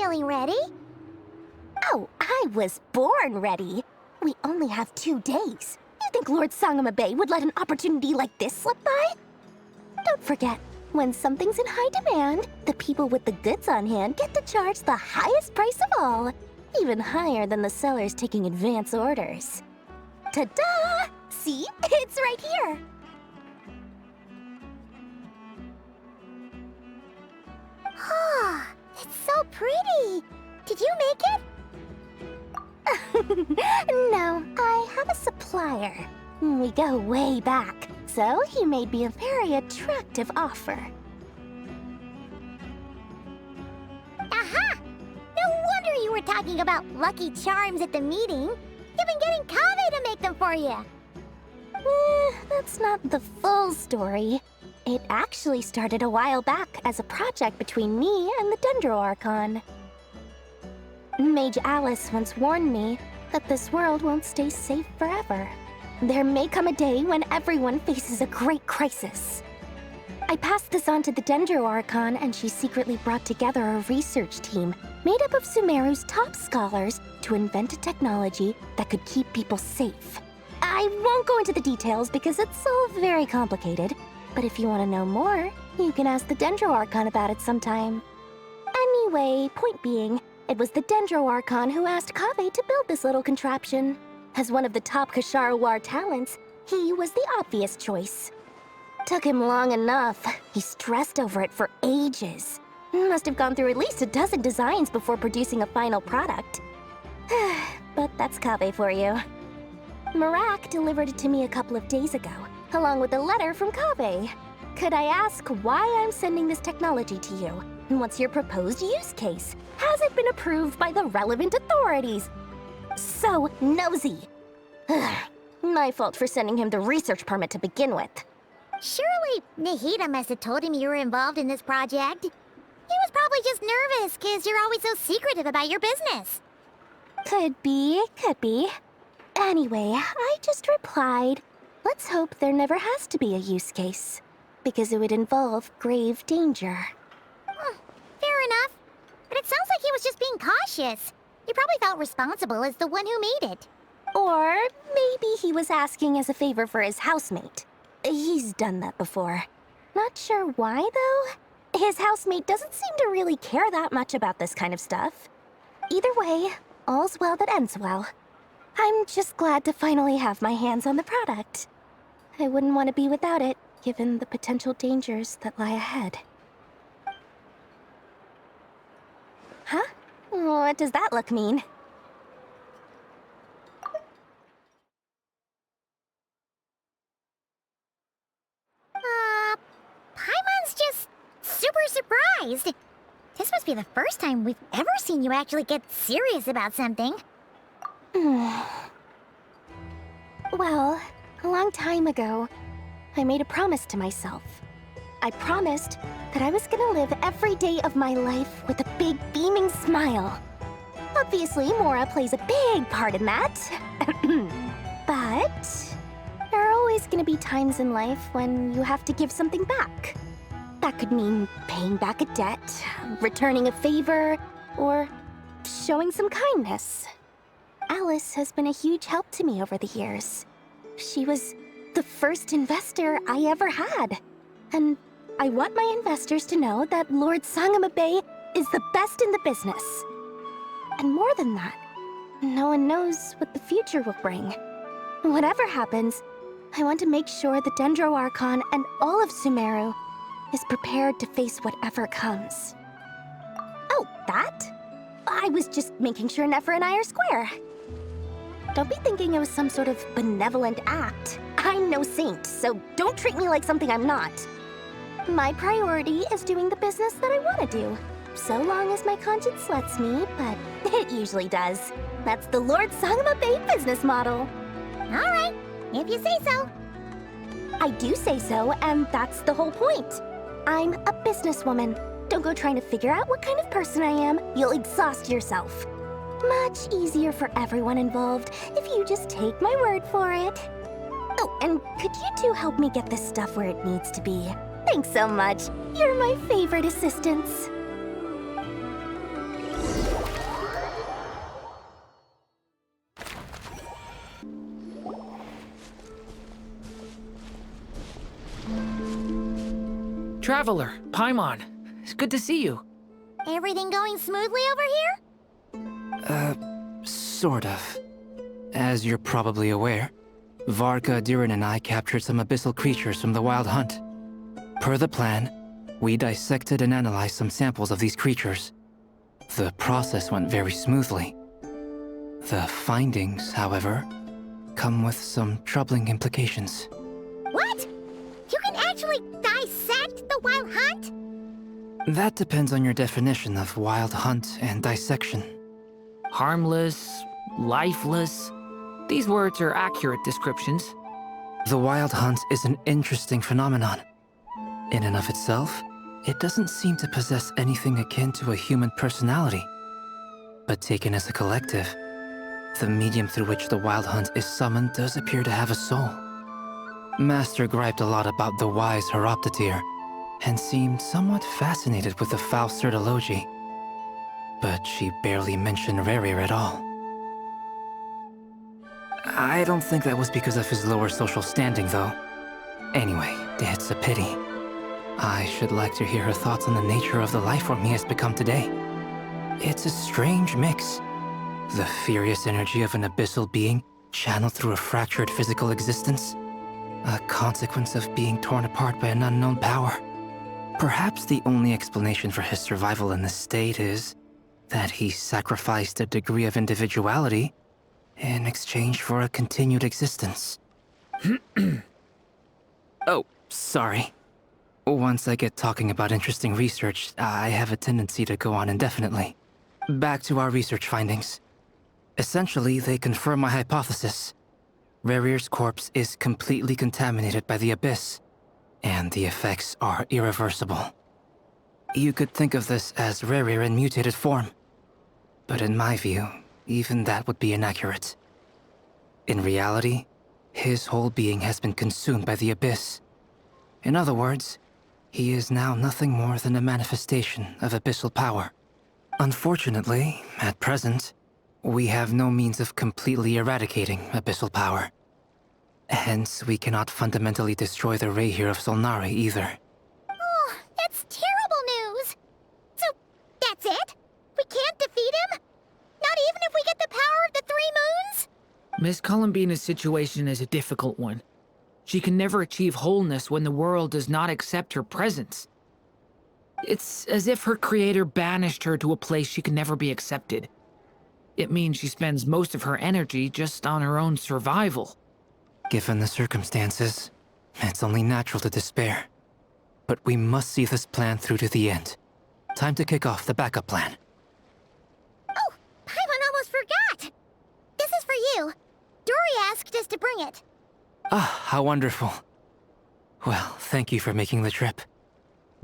feeling ready? Oh, I was born ready. We only have 2 days. You think Lord Sangamabe would let an opportunity like this slip by? Don't forget, when something's in high demand, the people with the goods on hand get to charge the highest price of all, even higher than the sellers taking advance orders. Ta-da! See? It's right here! Oh, it's so pretty! Did you make it? No, I have a supplier. We go way back, so he made me a very attractive offer. Aha! No wonder you were talking about lucky charms at the meeting. You've been getting Kaveh to make them for you. That's not the full story. It actually started a while back as a project between me and the Dendro Archon. Mage Alice once warned me that this world won't stay safe forever. There may come a day when everyone faces a great crisis. I passed this on to the Dendro Archon, and she secretly brought together a research team made up of Sumeru's top scholars to invent a technology that could keep people safe. I won't go into the details because it's all very complicated, but if you want to know more, you can ask the Dendro Archon about it sometime. Anyway, point being, it was the Dendro Archon who asked Kaveh to build this little contraption. As one of the top Kasharawar talents, he was the obvious choice. Took him long enough. He stressed over it for ages. Must have gone through at least a dozen designs before producing a final product. But that's Kaveh for you. Marak delivered it to me a couple of days ago, along with a letter from Kaveh. Could I ask why I'm sending this technology to you? And what's your proposed use case? Has it been approved by the relevant authorities? So nosy. My fault for sending him the research permit to begin with. Surely Nahida must have told him you were involved in this project. He was probably just nervous because you're always so secretive about your business. Could be, could be. Anyway, I just replied, let's hope there never has to be a use case, because it would involve grave danger. Fair enough. But it sounds like he was just being cautious. He probably felt responsible as the one who made it. Or maybe he was asking as a favor for his housemate. He's done that before. Not sure why, though. His housemate doesn't seem to really care that much about this kind of stuff. Either way, all's well that ends well. I'm just glad to finally have my hands on the product. I wouldn't want to be without it, given the potential dangers that lie ahead. Huh? What does that look mean? Paimon's just super surprised. This must be the first time we've ever seen you actually get serious about something. Well, a long time ago, I made a promise to myself. I promised that I was gonna live every day of my life with a big beaming smile. Obviously, Mora plays a big part in that. But there are always gonna be times in life when you have to give something back. That could mean paying back a debt, returning a favor, or showing some kindness. Alice has been a huge help to me over the years. She was the first investor I ever had. And I want my investors to know that Lord Sangamabe is the best in the business. And more than that, no one knows what the future will bring. Whatever happens, I want to make sure the Dendro Archon and all of Sumeru is prepared to face whatever comes. Oh, that? I was just making sure Nefer and I are square. Don't be thinking it was some sort of benevolent act. I'm no saint, so don't treat me like something I'm not. My priority is doing the business that I want to do, so long as my conscience lets me, but it usually does. That's the Lord Sangamabe business model. All right, if you say so. I do say so, and that's the whole point. I'm a businesswoman. Don't go trying to figure out what kind of person I am. You'll exhaust yourself. Much easier for everyone involved if you just take my word for it. Oh, and could you two help me get this stuff where it needs to be? Thanks so much. You're my favorite assistants. Traveler, Paimon. It's good to see you. Everything going smoothly over here? Sort of. As you're probably aware, Varka, Durin, and I captured some abyssal creatures from the Wild Hunt. Per the plan, we dissected and analyzed some samples of these creatures. The process went very smoothly. The findings, however, come with some troubling implications. What? You can actually dissect the Wild Hunt? That depends on your definition of Wild Hunt and dissection. Harmless, lifeless. These words are accurate descriptions. The Wild Hunt is an interesting phenomenon. In and of itself, it doesn't seem to possess anything akin to a human personality. But taken as a collective, the medium through which the Wild Hunt is summoned does appear to have a soul. Master griped a lot about the wise Horoptetyr, and seemed somewhat fascinated with the foul Certology. But she barely mentioned Rächer at all. I don't think that was because of his lower social standing, though. Anyway, it's a pity. I should like to hear her thoughts on the nature of the life form he has become today. It's a strange mix. The furious energy of an abyssal being channeled through a fractured physical existence. A consequence of being torn apart by an unknown power. Perhaps the only explanation for his survival in this state is that he sacrificed a degree of individuality in exchange for a continued existence. Oh, sorry. Once I get talking about interesting research, I have a tendency to go on indefinitely. Back to our research findings. Essentially, they confirm my hypothesis. Rächer's corpse is completely contaminated by the Abyss, and the effects are irreversible. You could think of this as Rächer in mutated form. But in my view, even that would be inaccurate. In reality, his whole being has been consumed by the Abyss. In other words, he is now nothing more than a manifestation of abyssal power. Unfortunately, at present, we have no means of completely eradicating abyssal power. Hence, we cannot fundamentally destroy the Rächer of Solnari either. Oh, that's terrible news! So, that's it? We can't defeat him? Not even if we get the power of the Three Moons? Miss Columbina's situation is a difficult one. She can never achieve wholeness when the world does not accept her presence. It's as if her creator banished her to a place she can never be accepted. It means she spends most of her energy just on her own survival. Given the circumstances, it's only natural to despair. But we must see this plan through to the end. Time to kick off the backup plan. Oh, Paimon almost forgot! This is for you. Dory asked us to bring it. Ah, how wonderful. Well, thank you for making the trip.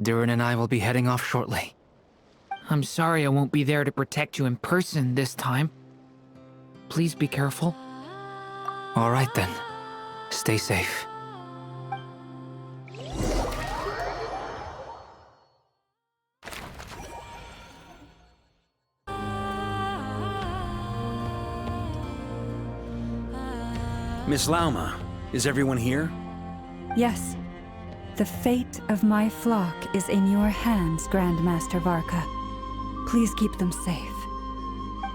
Durin and I will be heading off shortly. I'm sorry I won't be there to protect you in person this time. Please be careful. All right then. Stay safe. Miss Lauma, is everyone here? Yes. The fate of my flock is in your hands, Grandmaster Varka. Please keep them safe.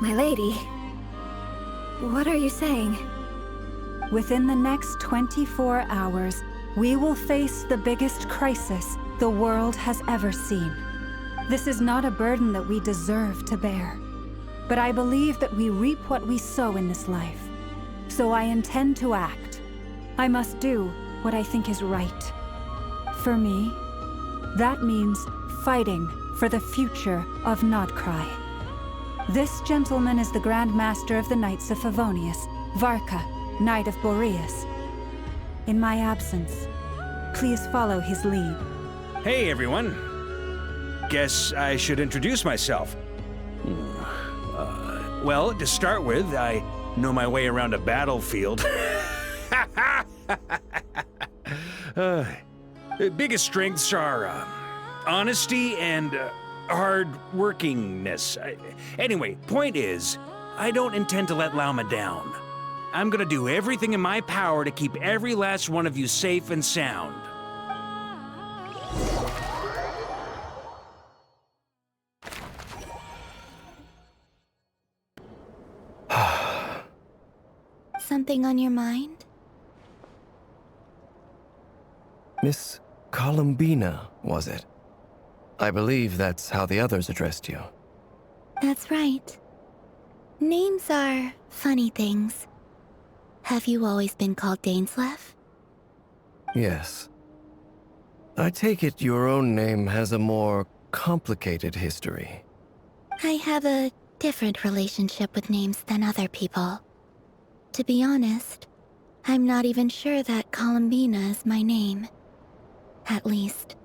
My lady, what are you saying? Within the next 24 hours, we will face the biggest crisis the world has ever seen. This is not a burden that we deserve to bear. But I believe that we reap what we sow in this life. So I intend to act. I must do what I think is right. For me, that means fighting for the future of Nod-Krai. This gentleman is the Grand Master of the Knights of Favonius, Varka, Knight of Boreas. In my absence, please follow his lead. Hey, everyone. Guess I should introduce myself. Well, to start with, I know my way around a battlefield. Biggest strengths are honesty and hard-workingness. Anyway, point is, I don't intend to let Lauma down. I'm gonna do everything in my power to keep every last one of you safe and sound. something on your mind? Miss Columbina, was it? I believe that's how the others addressed you. That's right. Names are funny things. Have you always been called Dainsleif? Yes. I take it your own name has a more complicated history. I have a different relationship with names than other people. To be honest, I'm not even sure that Columbina is my name. At least,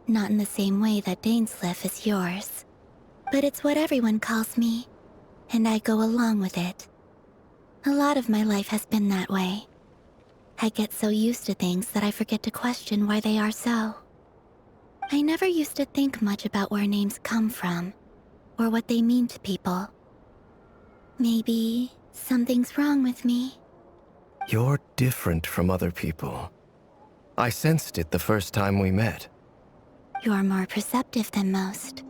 not in the same way that Dainsleif is yours. But it's what everyone calls me, and I go along with it. A lot of my life has been that way. I get so used to things that I forget to question why they are so. I never used to think much about where names come from, or what they mean to people. Maybe something's wrong with me. You're different from other people. I sensed it the first time we met. You're more perceptive than most.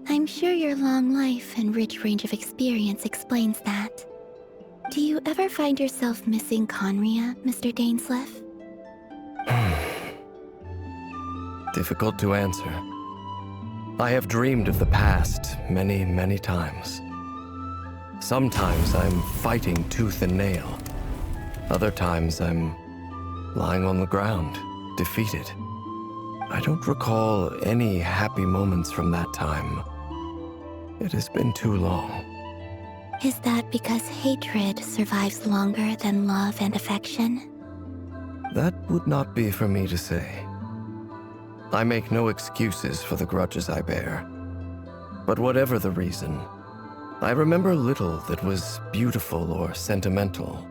I'm sure your long life and rich range of experience explains that. Do you ever find yourself missing Conria, Mr. Dainsleif? Difficult to answer. I have dreamed of the past many, many times. Sometimes I'm fighting tooth and nail. Other times I'm lying on the ground, defeated. I don't recall any happy moments from that time. It has been too long. Is that because hatred survives longer than love and affection? That would not be for me to say. I make no excuses for the grudges I bear. But whatever the reason, I remember little that was beautiful or sentimental.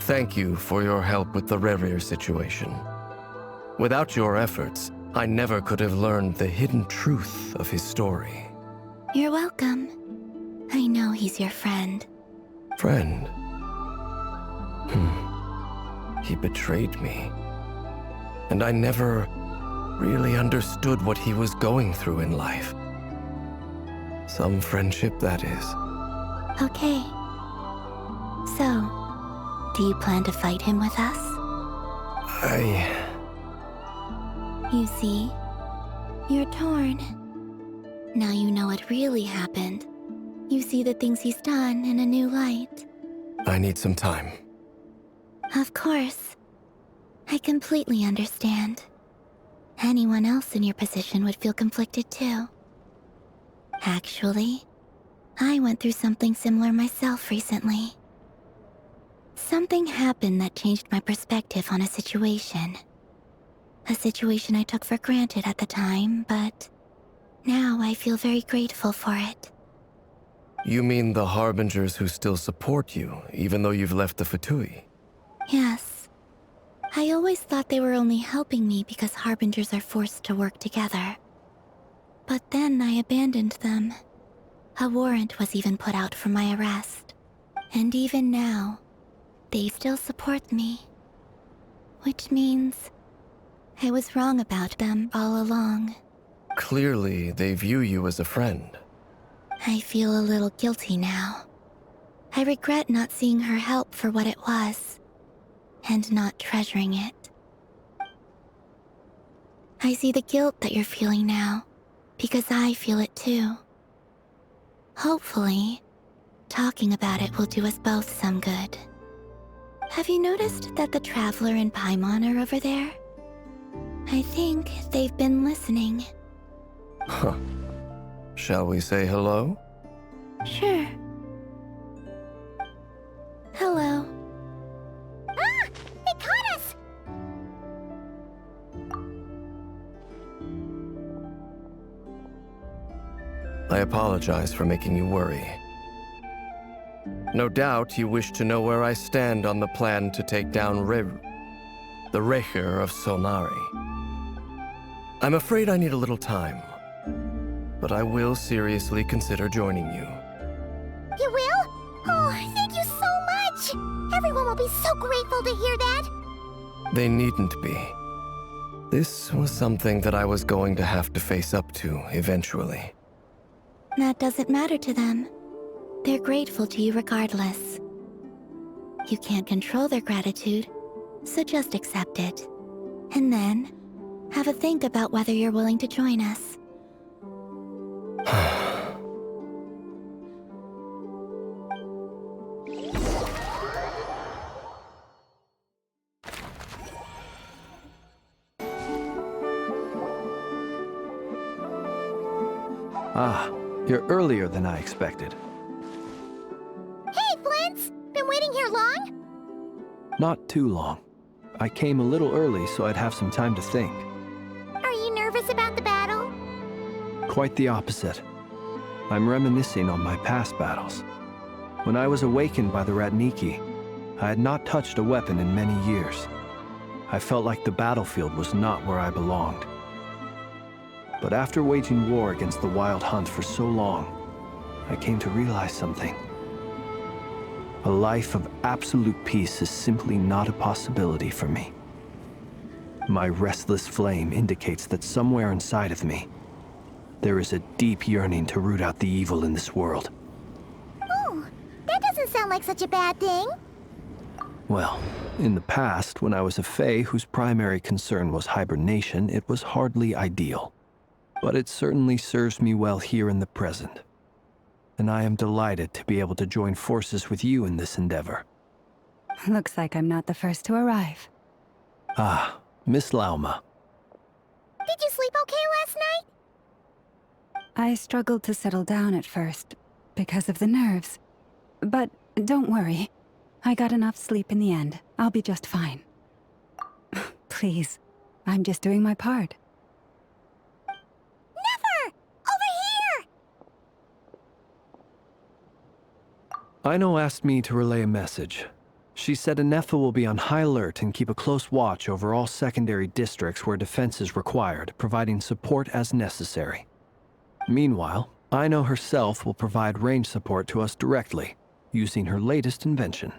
Thank you for your help with the Rächer situation. Without your efforts, I never could have learned the hidden truth of his story. You're welcome. I know he's your friend. Friend? He betrayed me. And I never really understood what he was going through in life. Some friendship, that is. Okay. So, do you plan to fight him with us? You see, you're torn. Now you know what really happened. You see the things he's done in a new light. I need some time. Of course. I completely understand. Anyone else in your position would feel conflicted too. Actually, I went through something similar myself recently. Something happened that changed my perspective on a situation. A situation I took for granted at the time, but now I feel very grateful for it. You mean the Harbingers who still support you, even though you've left the Fatui? Yes. I always thought they were only helping me because Harbingers are forced to work together. But then I abandoned them. A warrant was even put out for my arrest. And even now, they still support me. Which means I was wrong about them all along. Clearly, they view you as a friend. I feel a little guilty now. I regret not seeing her help for what it was, and not treasuring it. I see the guilt that you're feeling now, because I feel it too. Hopefully, talking about it will do us both some good. Have you noticed that the Traveler and Paimon are over there? I think they've been listening. Huh. Shall we say hello? Sure. Hello. Ah! They caught us! I apologize for making you worry. No doubt you wish to know where I stand on the plan to take down the Rächer of Solnari. I'm afraid I need a little time, but I will seriously consider joining you. You will? Oh, thank you so much! Everyone will be so grateful to hear that! They needn't be. This was something that I was going to have to face up to eventually. That doesn't matter to them. They're grateful to you regardless. You can't control their gratitude, so just accept it. And then, have a think about whether you're willing to join us. Ah, you're earlier than I expected. Hey, Flint's! Been waiting here long? Not too long. I came a little early so I'd have some time to think. Are you nervous about the battle? Quite the opposite. I'm reminiscing on my past battles. When I was awakened by the Ratniki, I had not touched a weapon in many years. I felt like the battlefield was not where I belonged. But after waging war against the Wild Hunt for so long, I came to realize something. A life of absolute peace is simply not a possibility for me. My restless flame indicates that somewhere inside of me, there is a deep yearning to root out the evil in this world. Oh, that doesn't sound like such a bad thing. Well, in the past, when I was a Fae whose primary concern was hibernation, it was hardly ideal. But it certainly serves me well here in the present. And I am delighted to be able to join forces with you in this endeavor. Looks like I'm not the first to arrive. Ah, Miss Lauma. Did you sleep okay last night? I struggled to settle down at first, because of the nerves. But don't worry. I got enough sleep in the end. I'll be just fine. Please, I'm just doing my part. Never! Over here! Aino asked me to relay a message. She said Anefa will be on high alert and keep a close watch over all secondary districts where defense is required, providing support as necessary. Meanwhile, Aino herself will provide range support to us directly, using her latest invention.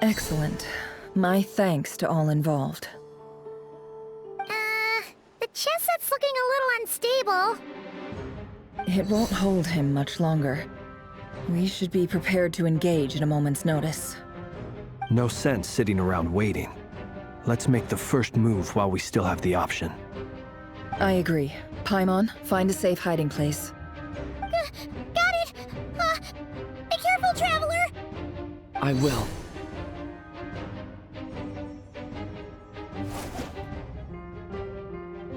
Excellent. My thanks to all involved. The chess set's looking a little unstable. It won't hold him much longer. We should be prepared to engage at a moment's notice. No sense sitting around waiting. Let's make the first move while we still have the option. I agree. Paimon, find a safe hiding place. Got it! Be careful, Traveler! I will.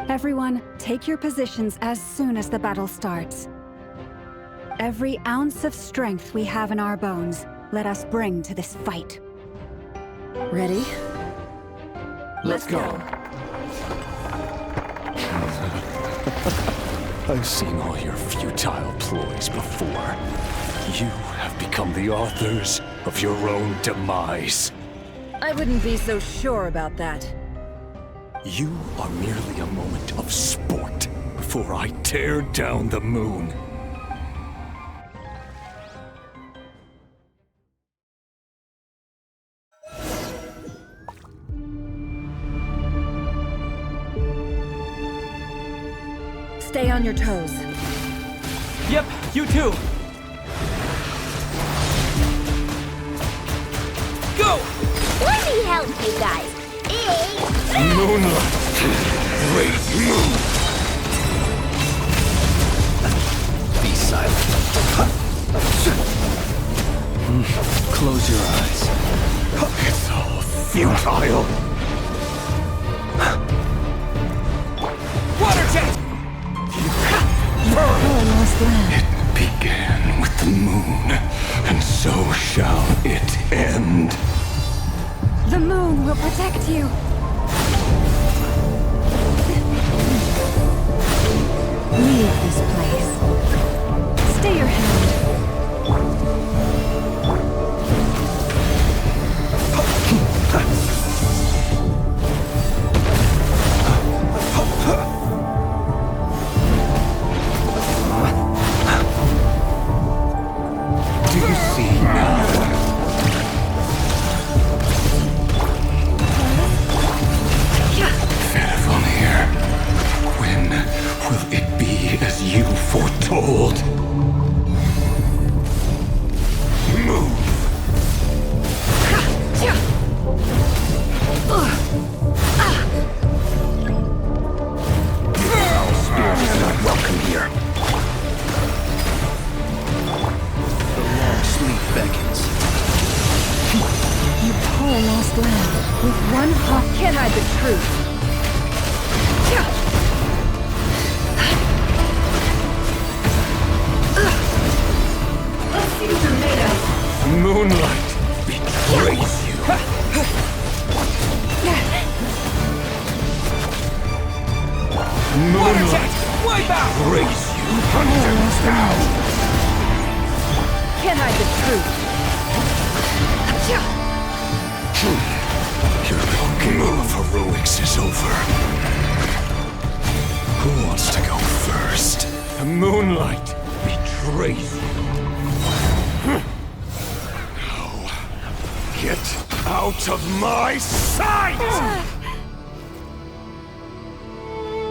Everyone, take your positions as soon as the battle starts. Every ounce of strength we have in our bones, let us bring to this fight. Ready? Let's go. I've seen all your futile ploys before. You have become the authors of your own demise. I wouldn't be so sure about that. You are merely a moment of sport before I tear down the moon. Stay on your toes. Yep, you too. Go! Let me help you guys. Moonlight! Great moon! Be silent. Close your eyes. It's all futile! Water jet! It began with the moon, and so shall it end. The moon will protect you! Leave this place. Stay your hand. Do you see now? Fenivonir, when will it be as you foretold? Move! blend. With one hot, can't hide the truth. Let's see what you're made of. Moonlight betrays you. Moonlight betrays you. Hunt them down. Can't hide the truth. Your little game of heroics is over. Who wants to go first? Moonlight betrays you. Now, get out of my sight!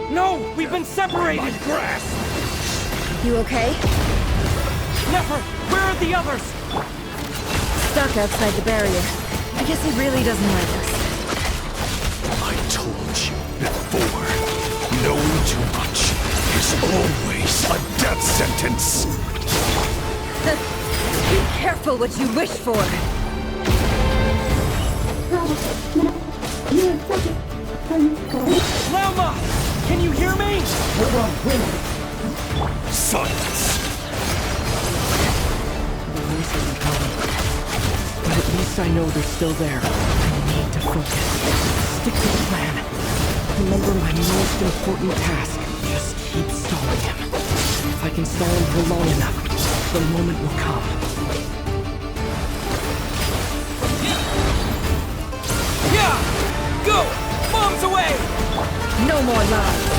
No! We've been separated! My grasp! You okay? Never! Where are the others? Stuck outside the barrier. I guess he really doesn't like us. I told you before, knowing too much is always a death sentence. Be careful what you wish for. Lauma! Can you hear me? Silence. The voice isn't coming. But at least I know they're still there. I need to focus. Stick to the plan. Remember my most important task. Just keep stalling him. If I can stall him for long enough, the moment will come. Yeah! Go! Bombs away! No more lies.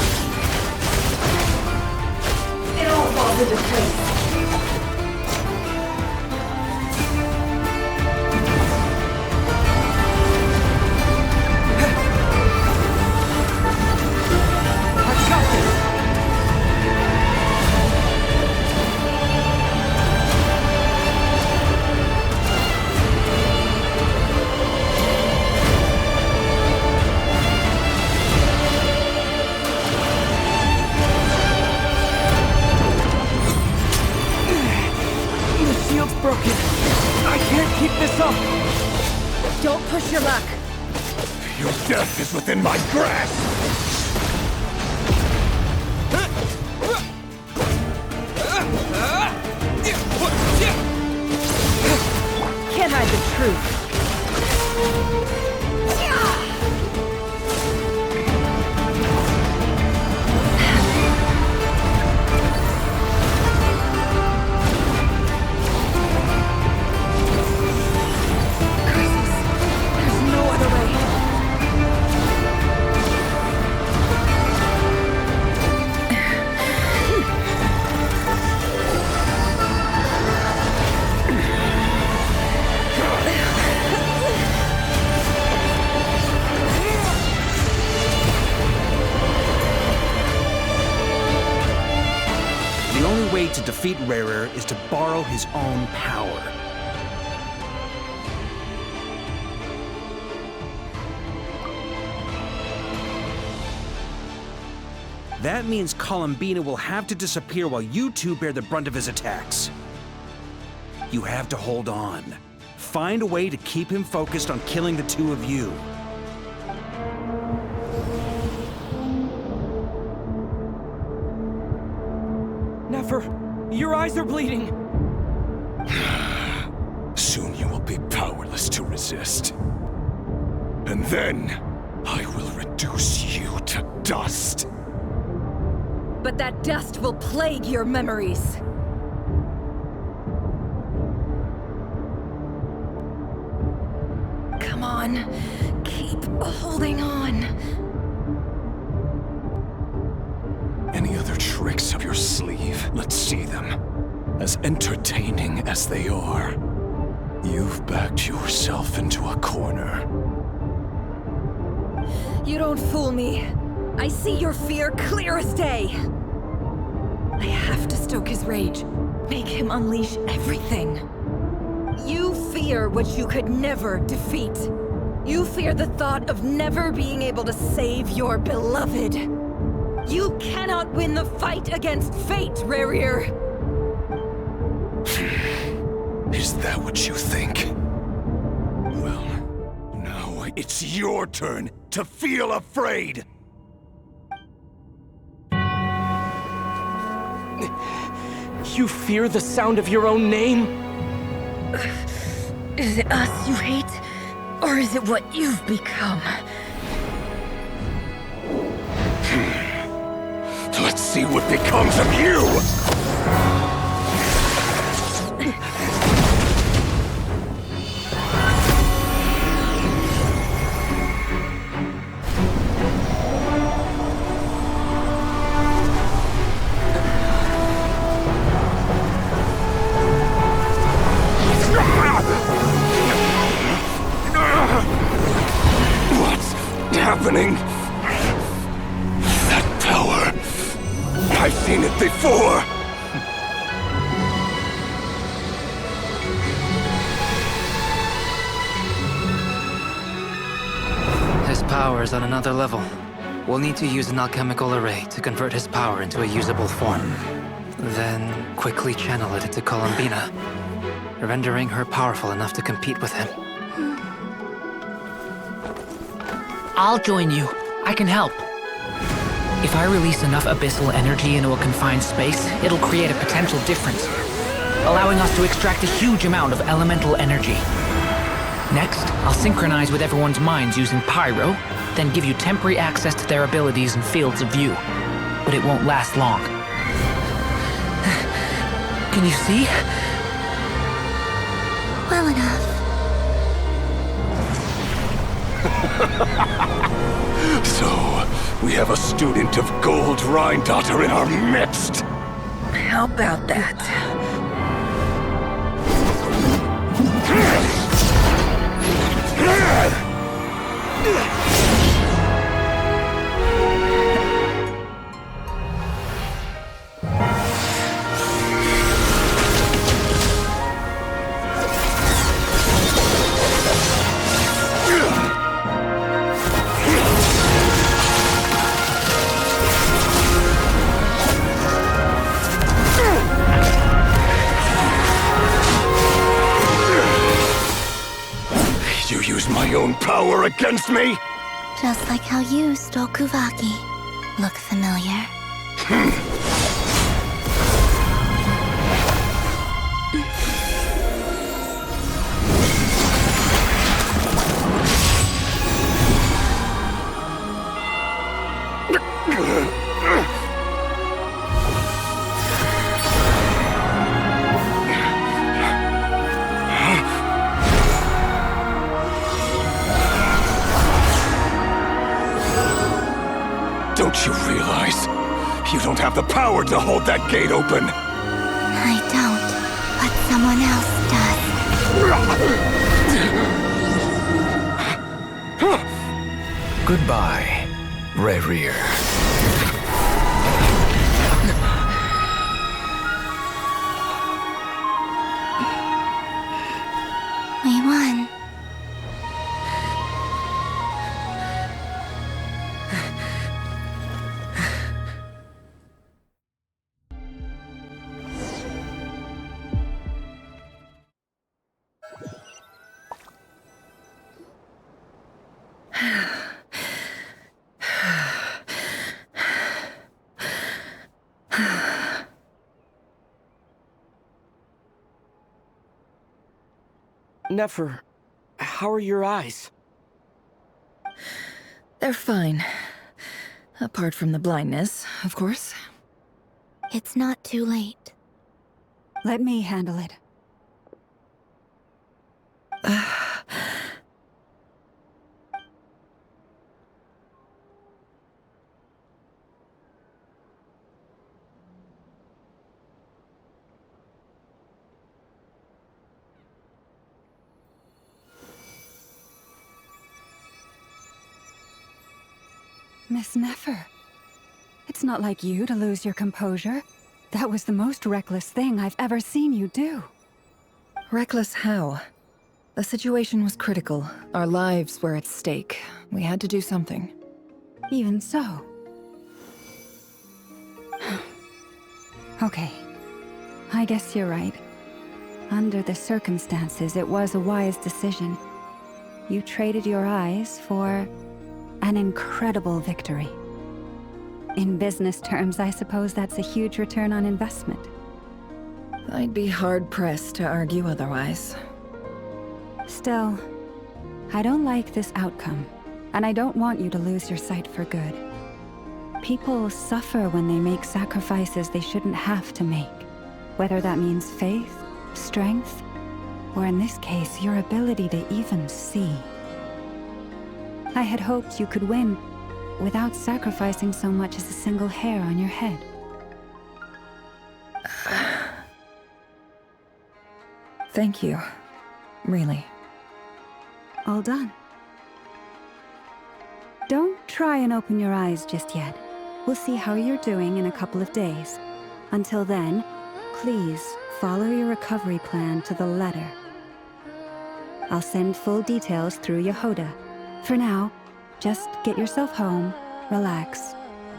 It all falls into place. Broken. I can't keep this up. Don't push your luck. Your death is within my grasp. Can't hide the truth. To defeat Rächer is to borrow his own power. That means Columbina will have to disappear while you two bear the brunt of his attacks. You have to hold on. Find a way to keep him focused on killing the two of you. Nefer, your eyes are bleeding. Soon you will be powerless to resist. And then, I will reduce you to dust. But that dust will plague your memories. Come on, keep holding on. Any other tricks up your sleeve? Let's see them. As entertaining as they are, you've backed yourself into a corner. You don't fool me. I see your fear clear as day. I have to stoke his rage. Make him unleash everything. You fear what you could never defeat. You fear the thought of never being able to save your beloved. You cannot win the fight against fate, Rächer! Is that what you think? Well, now It's your turn to feel afraid! You fear the sound of your own name? Is it us you hate? Or is it what you've become? Let's see what becomes of you! What's happening? That power. I've seen it before! His power is on another level. We'll need to use an alchemical array to convert his power into a usable form. Then quickly channel it into Columbina, rendering her powerful enough to compete with him. I'll join you. I can help. If I release enough abyssal energy into a confined space, it'll create a potential difference, allowing us to extract a huge amount of elemental energy. Next, I'll synchronize with everyone's minds using Pyro, then give you temporary access to their abilities and fields of view. But it won't last long. Can you see? Well enough. So, we have a student of Gold Rheindotter in our midst! How about that? You use my own power against me? Just like how you stole Kuvaki. Look familiar? Don't you realize? You don't have the power to hold that gate open! I don't, but someone else does. Goodbye, Rächer. We won. Nefer, how are your eyes? They're fine. Apart from the blindness, of course. It's not too late. Let me handle it. Miss Nefer, it's not like you to lose your composure. That was the most reckless thing I've ever seen you do. Reckless how? The situation was critical. Our lives were at stake. We had to do something. Even so. Okay. I guess you're right. Under the circumstances, it was a wise decision. You traded your eyes for an incredible victory. In business terms, I suppose that's a huge return on investment. I'd be hard-pressed to argue otherwise. Still, I don't like this outcome, and I don't want you to lose your sight for good. People suffer when they make sacrifices they shouldn't have to make, whether that means faith, strength, or in this case, your ability to even see. I had hoped you could win without sacrificing so much as a single hair on your head. Thank you. Really. All done. Don't try and open your eyes just yet. We'll see how you're doing in a couple of days. Until then, please follow your recovery plan to the letter. I'll send full details through Yehoda. For now, just get yourself home, relax,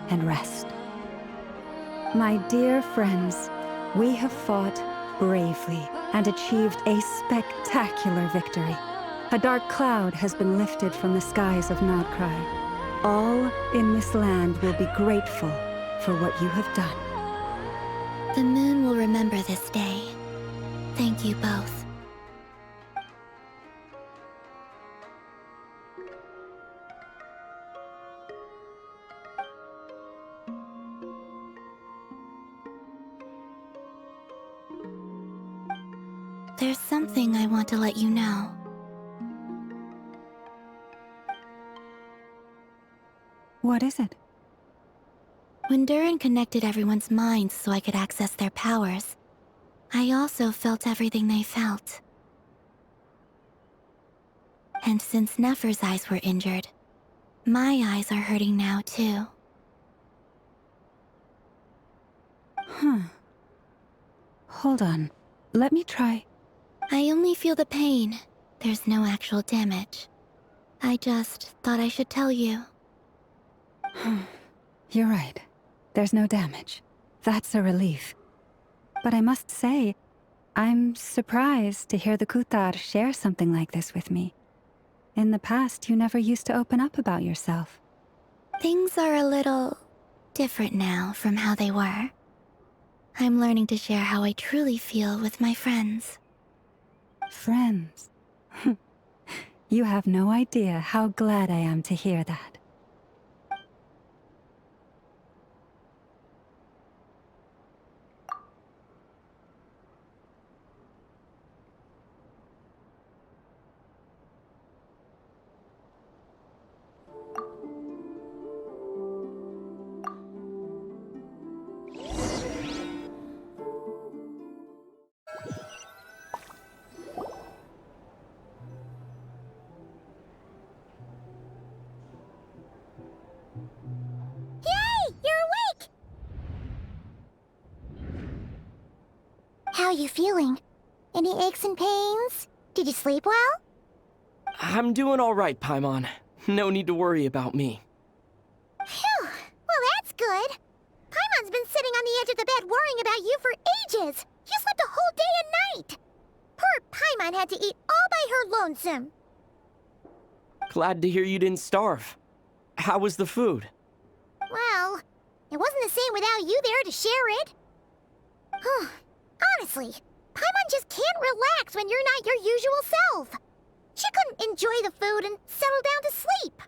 and rest. My dear friends, we have fought bravely and achieved a spectacular victory. A dark cloud has been lifted from the skies of Nod-Krai. All in this land will be grateful for what you have done. The moon will remember this day. Thank you both. There's something I want to let you know. What is it? When Durin connected everyone's minds so I could access their powers, I also felt everything they felt. And since Nefer's eyes were injured, my eyes are hurting now too. Huh. Hold on. Let me try. I only feel the pain. There's no actual damage. I just thought I should tell you. You're right. There's no damage. That's a relief. But I must say, I'm surprised to hear the Kutar share something like this with me. In the past, you never used to open up about yourself. Things are a little different now from how they were. I'm learning to share how I truly feel with my friends. Friends? You have no idea how glad I am to hear that. How are you feeling? Any aches and pains? Did you sleep well? I'm doing all right, Paimon. No need to worry about me. Phew! Well, that's good. Paimon's been sitting on the edge of the bed worrying about you for ages. You slept a whole day and night. Poor Paimon had to eat all by her lonesome. Glad to hear you didn't starve. How was the food? Well, it wasn't the same without you there to share it. Honestly, Paimon just can't relax when you're not your usual self. She couldn't enjoy the food and settle down to sleep.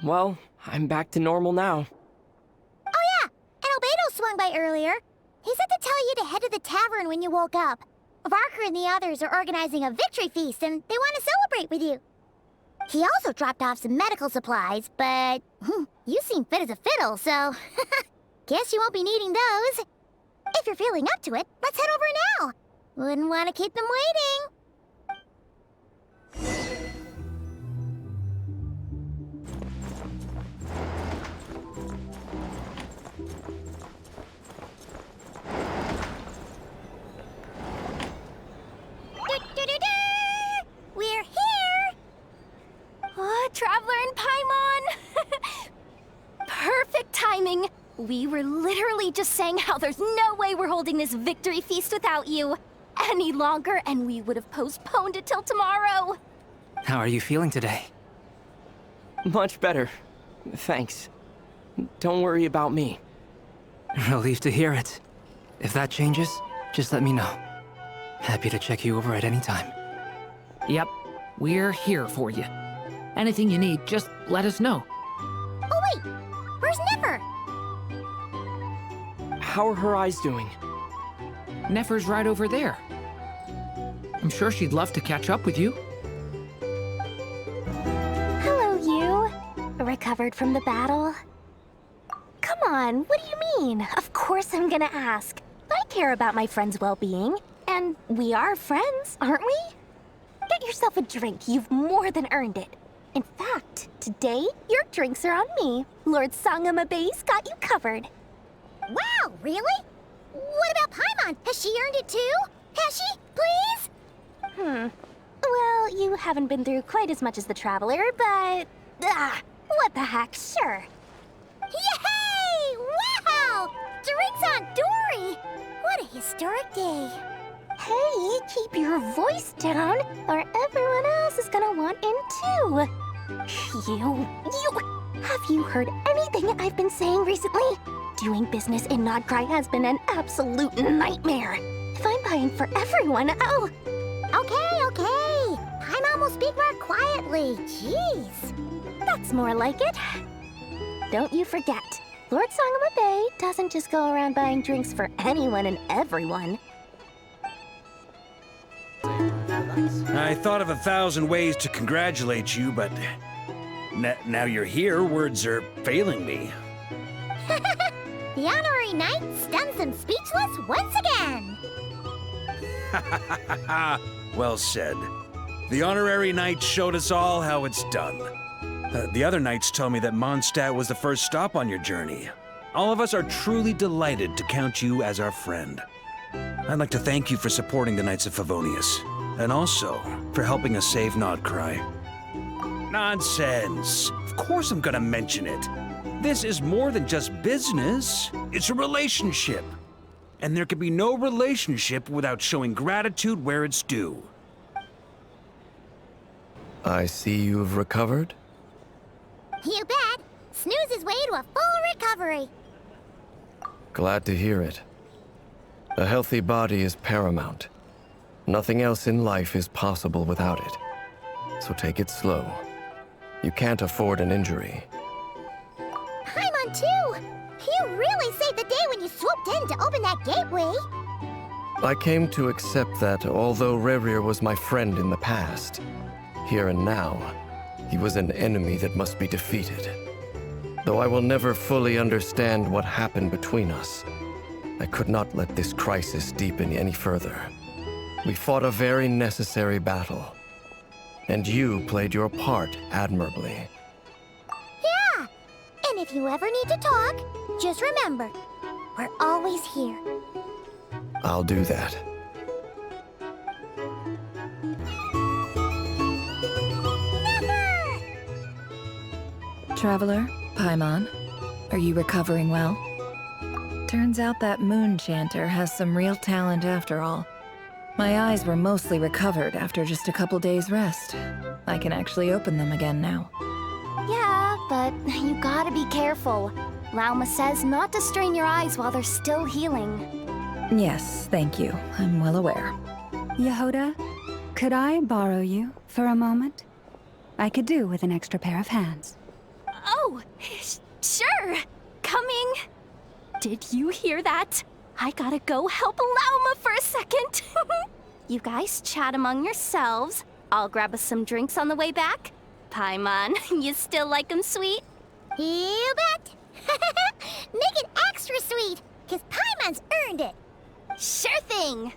Well, I'm back to normal now. Oh yeah, and Albedo swung by earlier. He said to tell you to head to the tavern when you woke up. Varker and the others are organizing a victory feast and they want to celebrate with you. He also dropped off some medical supplies, but you seem fit as a fiddle, so guess you won't be needing those. If you're feeling up to it, let's head over now. Wouldn't want to keep them waiting. We're here! Oh, Traveler and Paimon! Perfect timing! We were literally just saying how there's no way we're holding this victory feast without you any longer, and we would have postponed it till tomorrow. How are you feeling today? Much better. Thanks. Don't worry about me. Relieved to hear it. If that changes, just let me know. Happy to check you over at any time. Yep, we're here for you. Anything you need, just let us know. Oh wait, where's Nefer? How are her eyes doing? Nefer's right over there. I'm sure she'd love to catch up with you. Hello, you. Recovered from the battle? Come on, what do you mean? Of course I'm gonna ask. I care about my friend's well-being. And we are friends, aren't we? Get yourself a drink. You've more than earned it. In fact, today, your drinks are on me. Lord Sangamabe's got you covered. Wow, really? What about Paimon? Has she earned it too? Has she? Please? Well, you haven't been through quite as much as the Traveler, but... what the heck, sure. Yay! Wow! Drinks on Dory! What a historic day. Hey, keep your voice down, or everyone else is gonna want in too. Have you heard anything I've been saying recently? Doing business in Nod-Krai has been an absolute nightmare. If I'm buying for everyone, oh... Okay. Paimon will speak more quietly. Jeez. That's more like it. Don't you forget, Lord Sangamabe doesn't just go around buying drinks for anyone and everyone. I thought of 1,000 ways to congratulate you, but now you're here, words are failing me. The honorary knight stuns them speechless once again. Well said. The honorary knight showed us all how it's done. The other knights told me that Mondstadt was the first stop on your journey. All of us are truly delighted to count you as our friend. I'd like to thank you for supporting the Knights of Favonius, and also for helping us save Nod-Krai. Nonsense! Of course I'm gonna mention it. This is more than just business. It's a relationship. And there can be no relationship without showing gratitude where it's due. I see you've recovered? You bet. Snooze his way to a full recovery. Glad to hear it. A healthy body is paramount. Nothing else in life is possible without it. So take it slow. You can't afford an injury. Paimon too! You really saved the day when you swooped in to open that gateway. I came to accept that although Rächer was my friend in the past, here and now, he was an enemy that must be defeated. Though I will never fully understand what happened between us, I could not let this crisis deepen any further. We fought a very necessary battle, and you played your part admirably. Yeah! And if you ever need to talk, just remember, we're always here. I'll do that. Traveler, Paimon, are you recovering well? Turns out that moon chanter has some real talent after all. My eyes were mostly recovered after just a couple days' rest. I can actually open them again now. Yeah, but you gotta be careful. Lauma says not to strain your eyes while they're still healing. Yes, thank you. I'm well aware. Yehoda, could I borrow you for a moment? I could do with an extra pair of hands. Oh, sure. Coming. Did you hear that? I gotta go help Lauma for a second. You guys chat among yourselves. I'll grab us some drinks on the way back. Paimon, you still like 'em sweet? You bet! Make it extra sweet, because Paimon's earned it. Sure thing.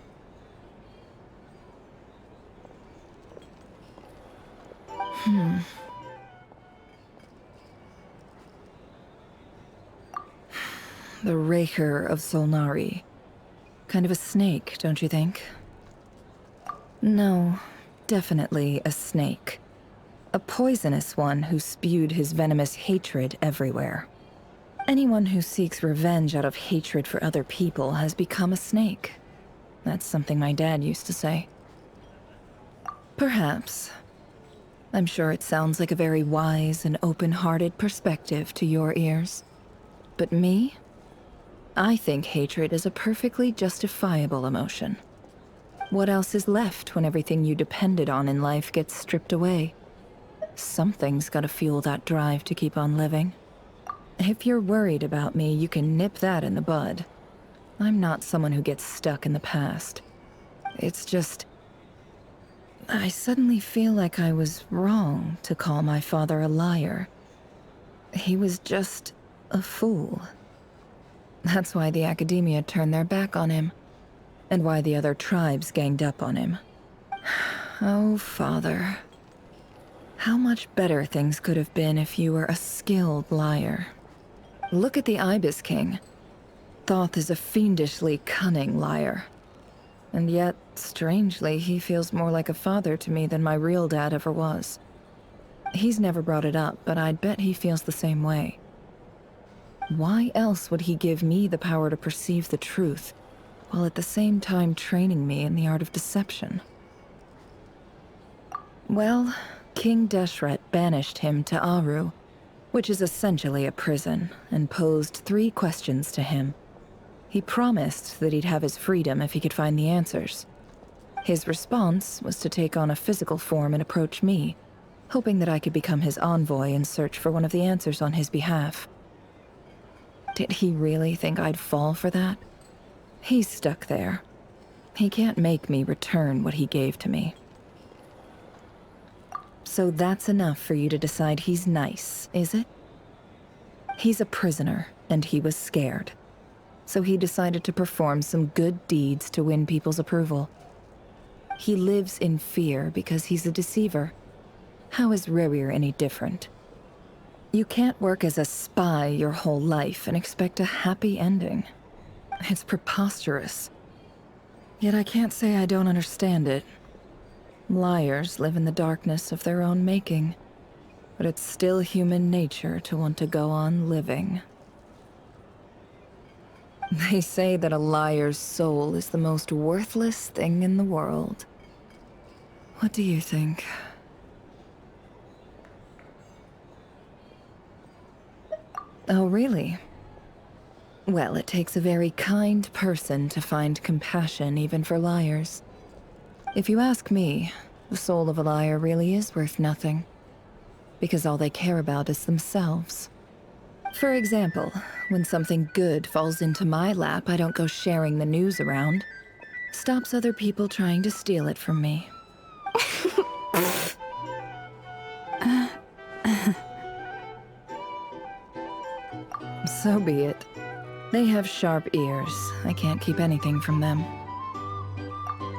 The Rächer of Solnari. Kind of a snake, don't you think? No, definitely a snake. A poisonous one who spewed his venomous hatred everywhere. Anyone who seeks revenge out of hatred for other people has become a snake. That's something my dad used to say. Perhaps. I'm sure it sounds like a very wise and open-hearted perspective to your ears. But me? I think hatred is a perfectly justifiable emotion. What else is left when everything you depended on in life gets stripped away? Something's gotta fuel that drive to keep on living. If you're worried about me, you can nip that in the bud. I'm not someone who gets stuck in the past. It's just... I suddenly feel like I was wrong to call my father a liar. He was just a fool. That's why the academia turned their back on him, and why the other tribes ganged up on him. Oh, Father. How much better things could have been if you were a skilled liar. Look at the Ibis King. Thoth is a fiendishly cunning liar. And yet, strangely, he feels more like a father to me than my real dad ever was. He's never brought it up, but I'd bet he feels the same way. Why else would he give me the power to perceive the truth, while at the same time training me in the art of deception? Well, King Deshret banished him to Aru, which is essentially a prison, and posed 3 questions to him. He promised that he'd have his freedom if he could find the answers. His response was to take on a physical form and approach me, hoping that I could become his envoy and search for one of the answers on his behalf. Did he really think I'd fall for that? He's stuck there. He can't make me return what he gave to me. So that's enough for you to decide he's nice, is it? He's a prisoner, and he was scared. So he decided to perform some good deeds to win people's approval. He lives in fear because he's a deceiver. How is Rächer any different? You can't work as a spy your whole life and expect a happy ending. It's preposterous. Yet I can't say I don't understand it. Liars live in the darkness of their own making, but it's still human nature to want to go on living. They say that a liar's soul is the most worthless thing in the world. What do you think? Oh, really? Well, it takes a very kind person to find compassion even for liars. If you ask me, the soul of a liar really is worth nothing, because all they care about is themselves. For example, when something good falls into my lap, I don't go sharing the news around. Stops other people trying to steal it from me. So be it. They have sharp ears. I can't keep anything from them.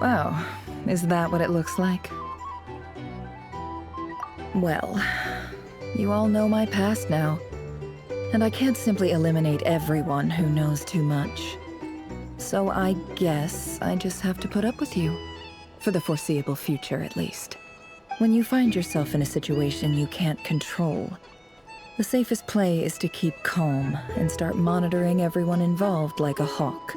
Wow, is that what it looks like? Well, you all know my past now. And I can't simply eliminate everyone who knows too much. So I guess I just have to put up with you. For the foreseeable future, at least. When you find yourself in a situation you can't control, the safest play is to keep calm and start monitoring everyone involved like a hawk.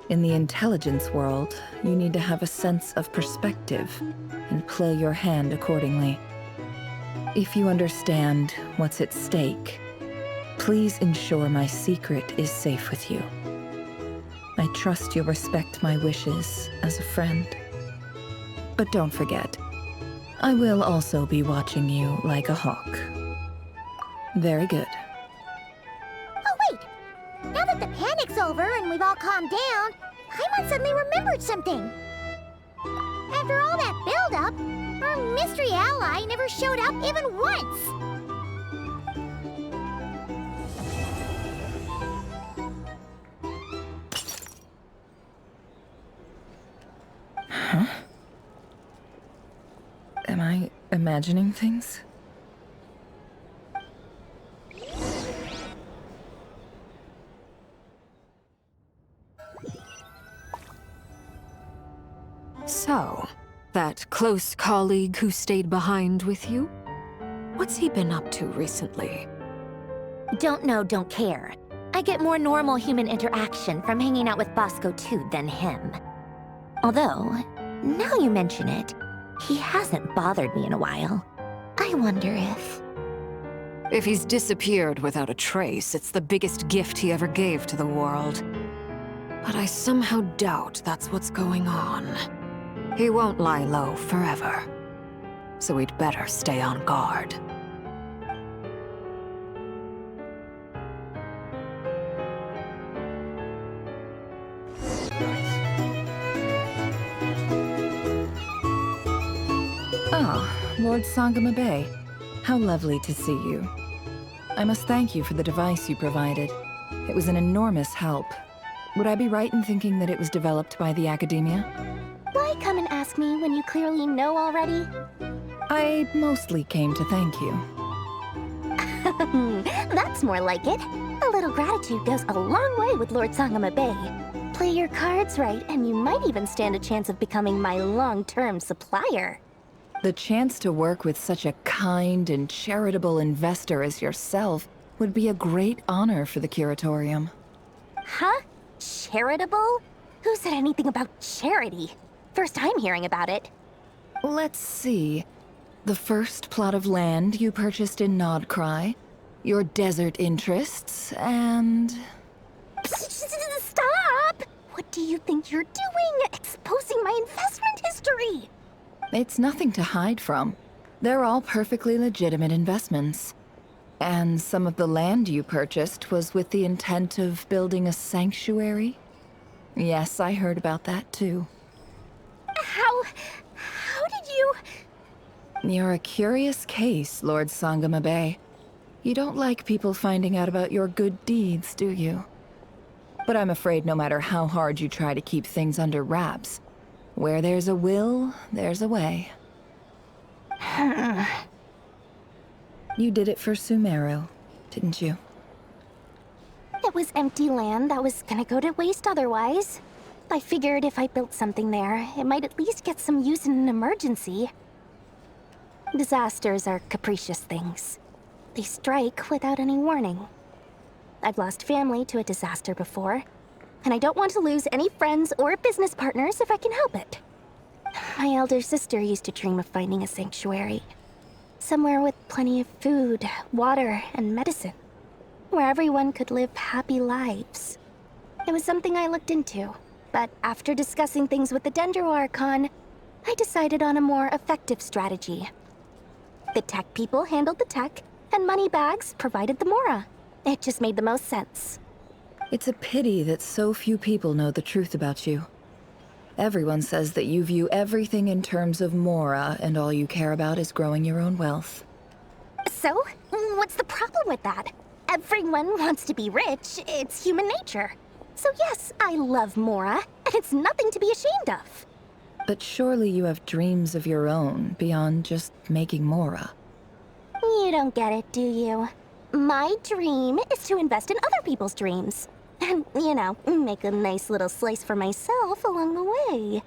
In the intelligence world, you need to have a sense of perspective and play your hand accordingly. If you understand what's at stake, please ensure my secret is safe with you. I trust you'll respect my wishes as a friend. But don't forget, I will also be watching you like a hawk. Very good. Oh, wait! Now that the panic's over and we've all calmed down, Paimon suddenly remembered something. After all that build-up, our mystery ally never showed up even once! Huh? Am I imagining things? So, that close colleague who stayed behind with you? What's he been up to recently? Don't know, don't care. I get more normal human interaction from hanging out with Bosco too than him. Although, now you mention it, he hasn't bothered me in a while. I wonder if... If he's disappeared without a trace, it's the biggest gift he ever gave to the world. But I somehow doubt that's what's going on. He won't lie low forever. So we'd better stay on guard. Ah, Lord Sangama Bay. How lovely to see you. I must thank you for the device you provided. It was an enormous help. Would I be right in thinking that it was developed by the Academia? Why come and ask me when you clearly know already? I mostly came to thank you. That's more like it. A little gratitude goes a long way with Lord Sangama Bay. Play your cards right, and you might even stand a chance of becoming my long-term supplier. The chance to work with such a kind and charitable investor as yourself would be a great honor for the Curatorium. Huh? Charitable? Who said anything about charity? First I'm hearing about it. Let's see. The first plot of land you purchased in Nod-Krai, your desert interests, and... Stop! What do you think you're doing? Exposing my investment history! It's nothing to hide from. They're all perfectly legitimate investments. And some of the land you purchased was with the intent of building a sanctuary? Yes, I heard about that too. How did you... You're a curious case, Lord Sangama Bay. You don't like people finding out about your good deeds, do you? But I'm afraid no matter how hard you try to keep things under wraps, where there's a will, there's a way. You did it for Sumeru, didn't you? It was empty land that was gonna go to waste otherwise. I figured if I built something there, it might at least get some use in an emergency. Disasters are capricious things. They strike without any warning. I've lost family to a disaster before, and I don't want to lose any friends or business partners if I can help it. My elder sister used to dream of finding a sanctuary. Somewhere with plenty of food, water, and medicine. Where everyone could live happy lives. It was something I looked into, but after discussing things with the Dendro Archon, I decided on a more effective strategy. The tech people handled the tech, and Moneybags provided the Mora. It just made the most sense. It's a pity that so few people know the truth about you. Everyone says that you view everything in terms of Mora, and all you care about is growing your own wealth. So, what's the problem with that? Everyone wants to be rich. It's human nature. So yes, I love Mora, and it's nothing to be ashamed of. But surely you have dreams of your own beyond just making Mora. You don't get it, do you? My dream is to invest in other people's dreams. And, you know, make a nice little slice for myself along the way.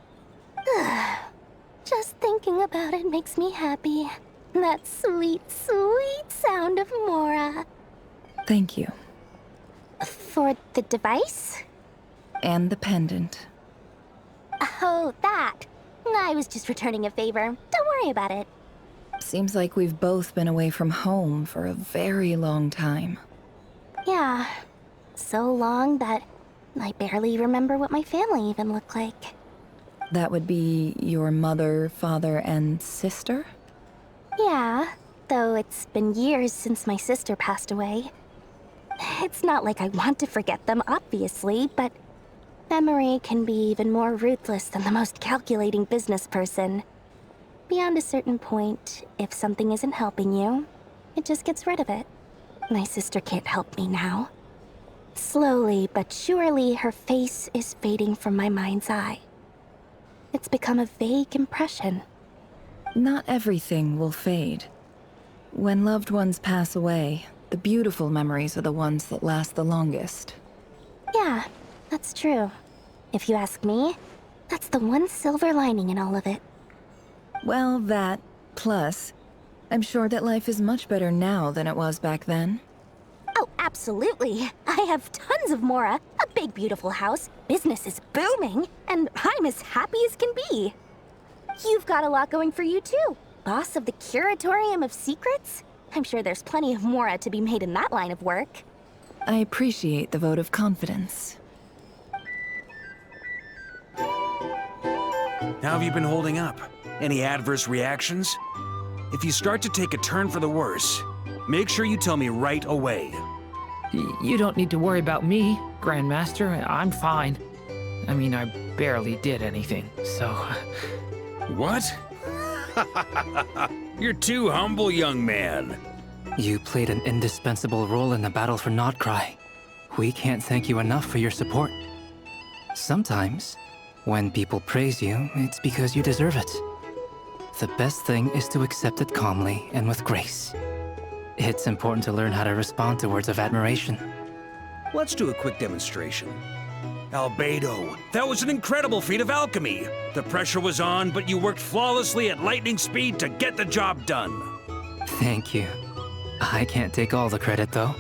Just thinking about it makes me happy. That sweet, sweet sound of Mora. Thank you. For the device? And the pendant. Oh, that. I was just returning a favor. Don't worry about it. Seems like we've both been away from home for a very long time. Yeah. So long that I barely remember what my family even looked like. That would be your mother, father, and sister? Yeah, though it's been years since my sister passed away. It's not like I want to forget them, obviously, but memory can be even more ruthless than the most calculating business person. Beyond a certain point, if something isn't helping you, it just gets rid of it. My sister can't help me now. Slowly but surely, her face is fading from my mind's eye. It's become a vague impression. Not everything will fade. When loved ones pass away, the beautiful memories are the ones that last the longest. Yeah, that's true. If you ask me, that's the one silver lining in all of it. Well, that, plus, I'm sure that life is much better now than it was back then. Oh, absolutely. I have tons of Mora, a big beautiful house, business is booming, and I'm as happy as can be. You've got a lot going for you too. Boss of the Curatorium of Secrets? I'm sure there's plenty of mora to be made in that line of work. I appreciate the vote of confidence. How have you been holding up? Any adverse reactions? If you start to take a turn for the worse, make sure you tell me right away. You don't need to worry about me, Grandmaster. I'm fine. I mean, I barely did anything, so... What? You're too humble, young man. You played an indispensable role in the battle for Nod-Krai. We can't thank you enough for your support. Sometimes, when people praise you, it's because you deserve it. The best thing is to accept it calmly and with grace. It's important to learn how to respond to words of admiration. Let's do a quick demonstration. Albedo, that was an incredible feat of alchemy. The pressure was on, but you worked flawlessly at lightning speed to get the job done. Thank you. I can't take all the credit, though.